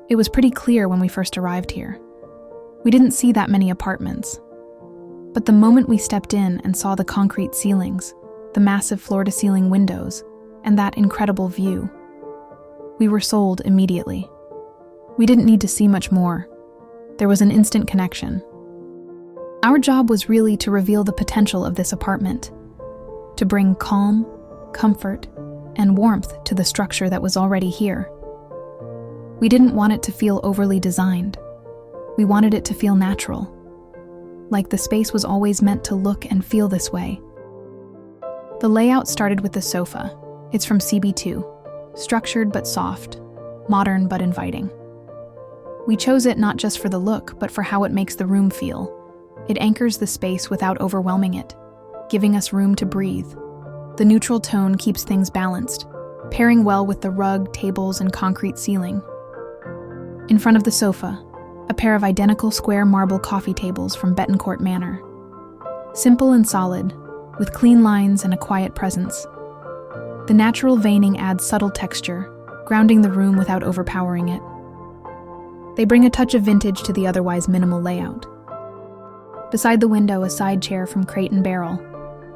It was pretty clear when we first arrived here. We didn't see that many apartments. But the moment we stepped in and saw the concrete ceilings, the massive floor-to-ceiling windows, and that incredible view, we were sold immediately. We didn't need to see much more. There was an instant connection. Our job was really to reveal the potential of this apartment, to bring calm, comfort, and warmth to the structure that was already here. We didn't want it to feel overly designed. We wanted it to feel natural, like the space was always meant to look and feel this way. The layout started with the sofa. It's from CB2, structured but soft, modern but inviting. We chose it not just for the look, but for how it makes the room feel. It anchors the space without overwhelming it, giving us room to breathe. The neutral tone keeps things balanced, pairing well with the rug, tables, and concrete ceiling. In front of the sofa, a pair of identical square marble coffee tables from Bettencourt Manor. Simple and solid, with clean lines and a quiet presence. The natural veining adds subtle texture, grounding the room without overpowering it. They bring a touch of vintage to the otherwise minimal layout. Beside the window, a side chair from Crate and Barrel.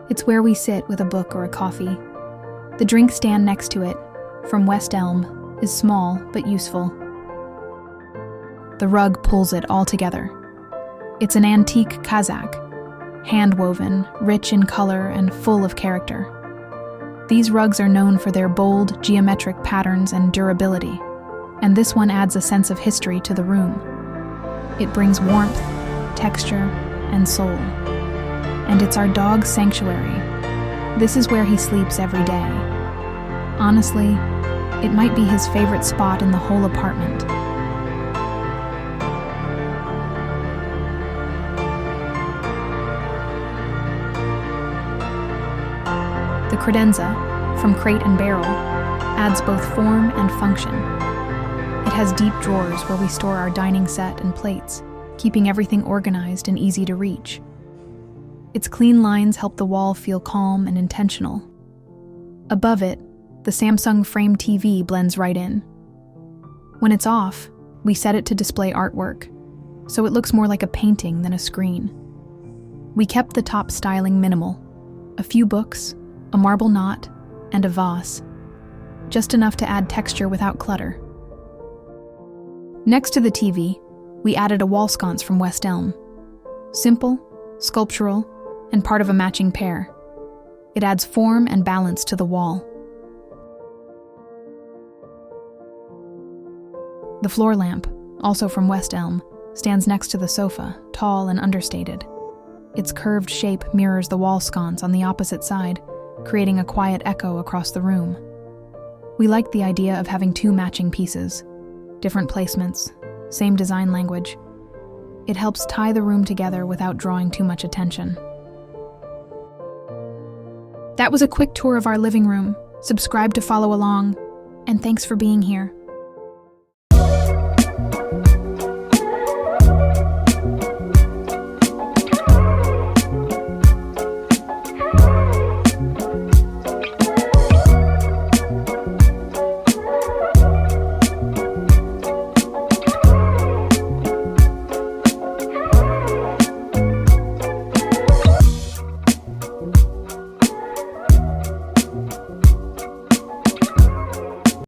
It's where we sit with a book or a coffee. The drink stand next to it, from West Elm, is small but useful. The rug pulls it all together. It's an antique Kazak, hand-woven, rich in color, and full of character. These rugs are known for their bold, geometric patterns and durability, and this one adds a sense of history to the room. It brings warmth, texture, and soul. And it's our dog's sanctuary. This is where he sleeps every day. Honestly, it might be his favorite spot in the whole apartment. The Credenza, from Crate and Barrel, adds both form and function. It has deep drawers where we store our dining set and plates, keeping everything organized and easy to reach. Its clean lines help the wall feel calm and intentional. Above it, the Samsung frame TV blends right in. When it's off, we set it to display artwork, so it looks more like a painting than a screen. We kept the top styling minimal: a few books, a marble knot, and a vase. Just enough to add texture without clutter. Next to the TV, we added a wall sconce from West Elm. Simple, sculptural, and part of a matching pair. It adds form and balance to the wall. The floor lamp, also from West Elm, stands next to the sofa, tall and understated. Its curved shape mirrors the wall sconce on the opposite side, creating a quiet echo across the room. We liked the idea of having two matching pieces, different placements, same design language. It helps tie the room together without drawing too much attention. That was a quick tour of our living room. Subscribe to follow along, and thanks for being here.